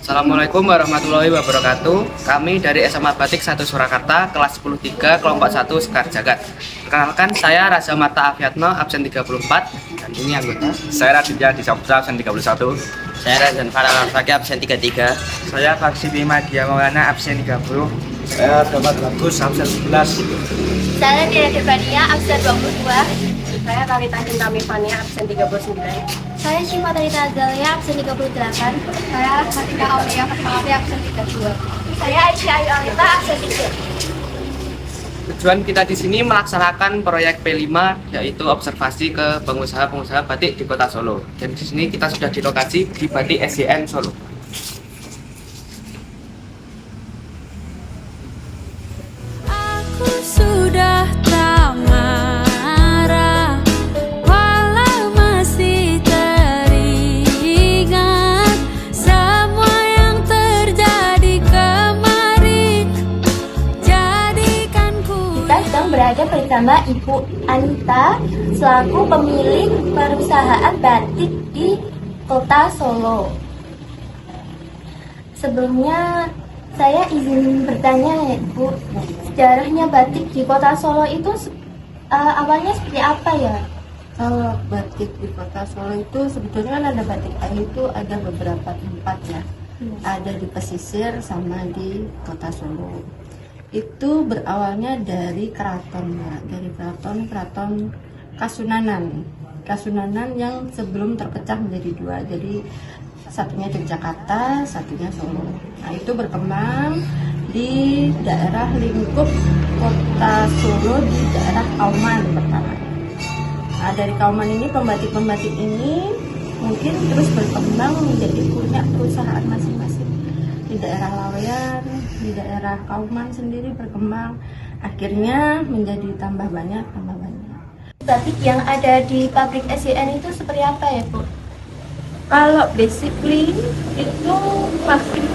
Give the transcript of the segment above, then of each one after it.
Assalamualaikum warahmatullahi wabarakatuh. Kami dari SMA Batik 1 Surakarta, kelas 10-3, kelompok 1 Sekar Jagat. Perkenalkan, saya Raja Marta Afiatno, absen 34, dan ini anggota. Saya Raditya Disapta, absen 31. Saya Razan Farah Al-Fakih, absen 33. Saya Faksi Bima Dia Maulana, absen 30. Saya Dapat Bagus, absen 11. Saya Dira Devania, absen 22. Saya Talita Cinta Mifania, absen 39. Saya Syifa Talita Azalia, absen 38. Saya Fatika Aulia Fatmawati, absen 32. Saya Aisyah Ayu Alita, absen 3. Tujuan kita di sini melaksanakan proyek P5, yaitu observasi ke pengusaha-pengusaha batik di Kota Solo. Dan di sini kita sudah di lokasi di Batik SDN Solo. Aku sudah tak marah, walau masih teringat semua yang terjadi kemarin. Jadikan ku. Kita sedang berada bersama Ibu Anita selaku pemilik perusahaan batik di Kota Solo. Sebelumnya saya izin bertanya ya Ibu, sejarahnya batik di Kota Solo itu awalnya seperti apa ya? Kalau batik di Kota Solo itu sebetulnya kan ada batik air itu ada beberapa tempat ya. Ada di pesisir sama di Kota Solo. Itu berawalnya dari keraton ya, dari keraton Kasunanan. Kasunanan yang sebelum terpecah menjadi dua. Jadi satunya Yogyakarta, satunya Solo. Nah, itu berkembang di daerah lingkup Kota Solo di daerah Kauman pertama. Nah, dari Kauman ini pembatik-pembatik ini mungkin terus berkembang menjadi punya perusahaan masing-masing. Di daerah Laweyan, di daerah Kauman sendiri berkembang, akhirnya menjadi tambah banyak. Batik yang ada di pabrik SDN itu seperti apa ya Bu? Kalau basically itu masih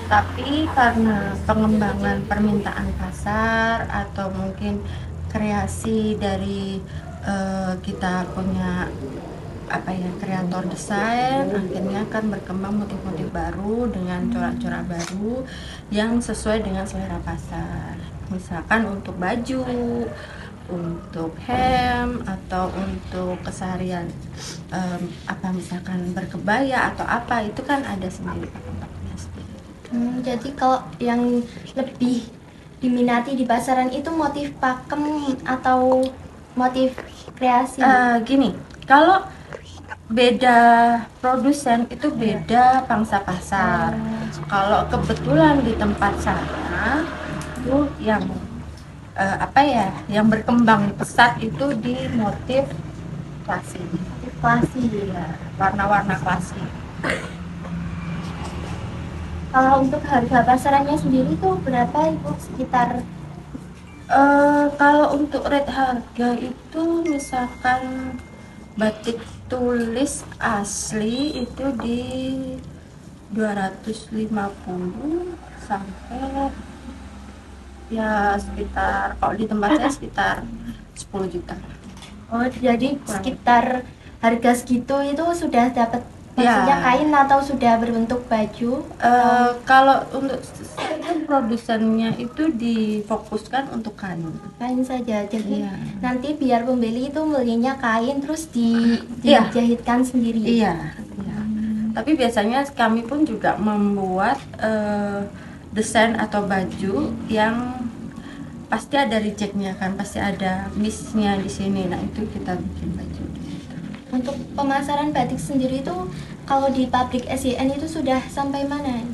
tapi karena pengembangan permintaan pasar atau mungkin kreasi dari kita punya kreator desain, akhirnya kan berkembang motif-motif baru dengan corak-corak baru yang sesuai dengan selera pasar. Misalkan untuk baju, untuk hem, atau untuk keseharian misalkan berkebaya atau apa, itu kan ada sendiri pakem-pakemnya sendiri. Jadi kalau yang lebih diminati di pasaran itu motif pakem atau motif kreasi? Gini, kalau beda produsen itu beda pangsa pasar. Kalau kebetulan di tempat saya itu yang yang berkembang pesat itu di motif klasik. Ya, warna-warna klasik. Kalau untuk harga pasarannya sendiri itu berapa Ibu? Sekitar kalau untuk rate harga itu misalkan batik tulis asli itu di 250 sampai ya sekitar, kalau di tempat saya sekitar 10 juta. Oh, jadi sekitar harga segitu itu sudah dapat maksudnya kain atau sudah berbentuk baju? Kalau untuk produsennya itu difokuskan untuk kain saja, jadi Iya. nanti biar pembeli itu belinya kain terus dijahitkan sendiri. Iya. Tapi biasanya kami pun juga membuat desain atau baju yang pasti ada rejectnya kan, pasti ada miss-nya di sini. Nah, itu kita bikin baju. Untuk pemasaran batik sendiri itu kalau di pabrik SDN itu sudah sampai mana?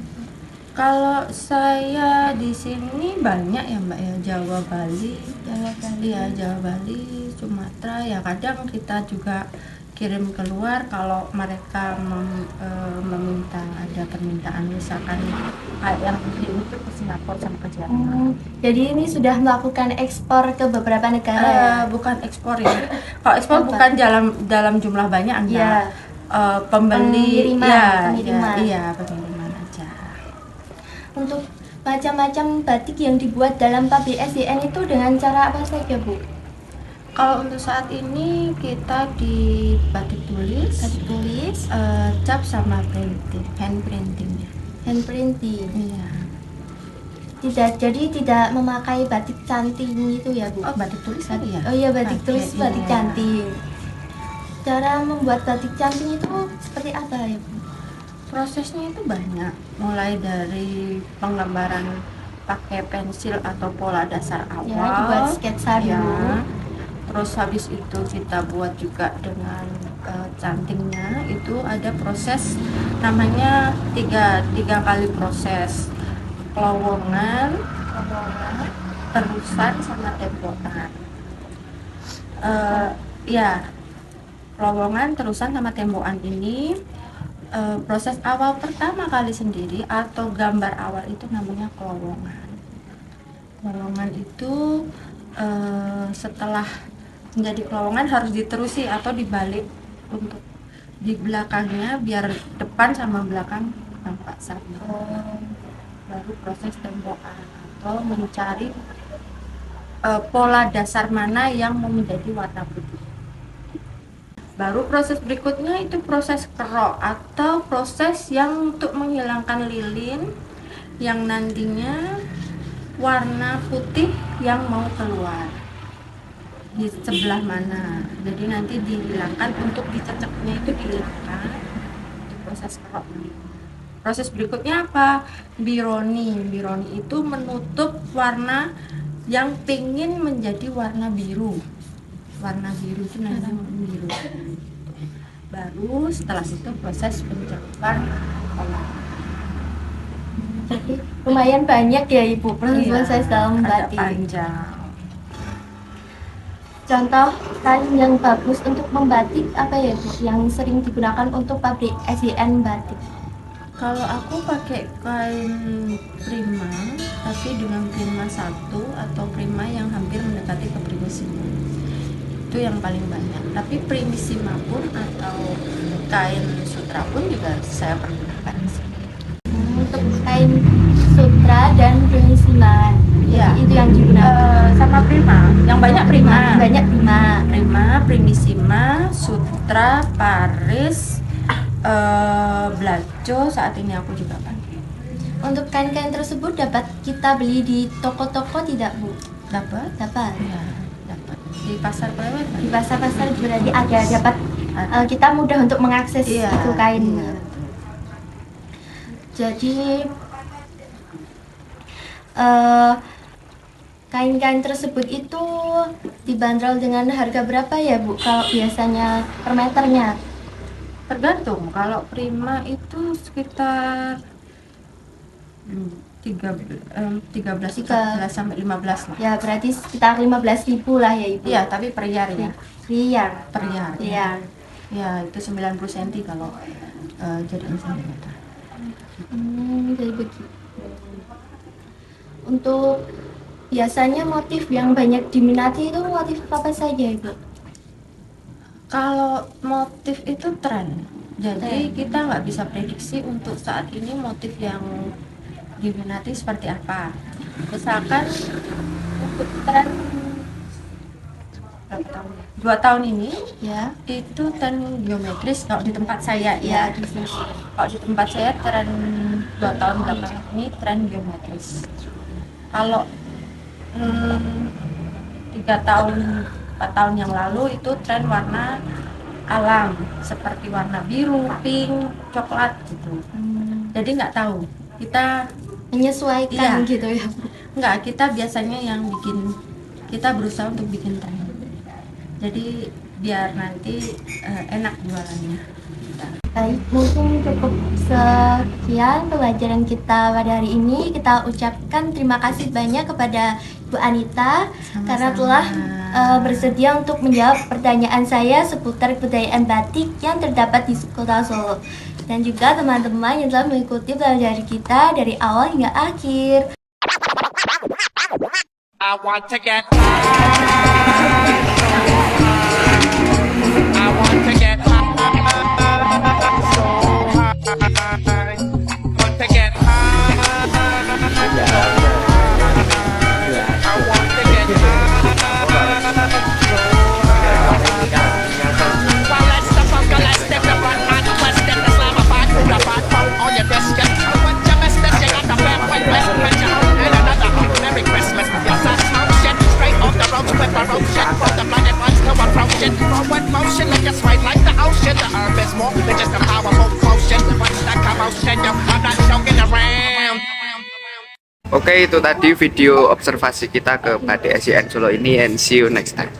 Kalau saya di sini banyak ya Mbak ya, Jawa Bali, Sumatera ya, kadang kita juga kirim keluar kalau mereka meminta, ada permintaan misalkan yang ini tuh ke Singapura sama ke Jerman. Jadi ini sudah melakukan ekspor ke beberapa negara? Bukan ekspor ya. Kalau ekspor bukan dalam jumlah banyak, enggak. Pengiriman. Pengiriman aja. Untuk macam-macam batik yang dibuat dalam pabrik SDN itu dengan cara apa saja Bu? Kalau untuk saat ini kita di batik tulis, cap sama printing, hand printingnya. hand printing. Iya. Jadi tidak memakai batik canting itu ya Bu? Oh, batik tulis tadi ya? Oh iya, batik Pakai, tulis, batik iya. canting. Cara membuat batik canting itu seperti apa ya Bu? Prosesnya itu banyak, mulai dari penggambaran pakai pensil atau pola dasar awal. Ya, dibuat sketsa Ya. dulu. Terus habis itu kita buat juga dengan cantingnya. Itu ada proses namanya tiga kali proses: kelowongan, terusan, sama tembokan. Ya, kelowongan, terusan, sama tembokan ini proses awal pertama kali sendiri atau gambar awal itu namanya kelowongan. Kelowongan itu setelah menjadi kelowongan harus diterusi atau dibalik untuk di belakangnya biar depan sama belakang tampak sama. Baru proses tembokan atau mencari pola dasar mana yang mau menjadi warna putih. Baru proses berikutnya itu proses kerok atau proses yang untuk menghilangkan lilin yang nantinya warna putih yang mau keluar di sebelah mana. Jadi nanti dihilangkan, untuk diceceknya itu dihilangkan. Itu proses kerok. Proses berikutnya apa? Bironi. Bironi itu menutup warna yang pingin menjadi warna biru. Warna biru itu namanya biru. Baru setelah itu proses pencapan olah. Jadi lumayan banyak ya Ibu proses dalam agak membatik. panjang. Contoh kain yang bagus untuk membatik apa ya Bu? Yang sering digunakan untuk pabrik SIN batik. Kalau aku pakai kain prima, tapi dengan prima 1 atau prima yang hampir mendekati ke primissima. Itu yang paling banyak. Tapi primissima pun atau kain sutra pun juga saya pergunakan. Untuk kain sutra dan primissima. Iya. Itu yang digunakan. Sama prima, yang banyak prima. Banyak prima. Prima, primissima, sutra, paris, blaco, saat ini aku juga pakai. Untuk kain-kain tersebut dapat kita beli di toko-toko tidak Bu? Dapat? Dapat. Ya, dapat. Di pasar Klewer. Di pasar-pasar berarti ada dapat. Kita mudah untuk mengakses Iya, itu kain. iya. Jadi kain-kain tersebut itu dibanderol dengan harga berapa ya Bu? Kalau biasanya per meternya? Tergantung. Kalau prima itu sekitar 13 sampai 15 lah. Ya berarti sekitar 15.000 lah ya Ibu. Iya, tapi per yar ya. Riar. Per yar. Iya. Ya, itu 90 cm kalau jadi sentimeter. Jadi begitu. Untuk biasanya motif yang banyak diminati itu motif apa saja Ibu? Kalau motif itu tren, jadi kita nggak bisa prediksi untuk saat ini motif yang diminati seperti apa. Misalkan untuk tren berapa tahun? 2 tahun ini Ya. itu tren geometris kalau di tempat saya Ya, ya. di sini. Kalau di tempat saya tren 2 tahun belakangan ini tren geometris. Kalau 3 tahun 4 tahun yang lalu itu tren warna alam seperti warna biru, pink, coklat gitu. Jadi nggak tahu, kita Menyesuaikan Iya. gitu ya Bu. nggak, kita biasanya yang bikin, kita berusaha untuk bikin tren. Jadi biar nanti enak jualannya. Baik, mungkin cukup sekian pelajaran kita pada hari ini. Kita ucapkan terima kasih banyak kepada Bu Anita karena telah bersedia untuk menjawab pertanyaan saya seputar kebudayaan batik yang terdapat di Kota Solo. Dan juga teman-teman yang telah mengikuti pelajaran kita dari awal hingga akhir. I want to get high. I want to get high. So high. Want to get high. I want to get high. So is more than just a powerful potion. What's that commotion? Yo, I'm not joking around. Oke, itu tadi video observasi kita ke Batik SIN Solo ini, and see you next time.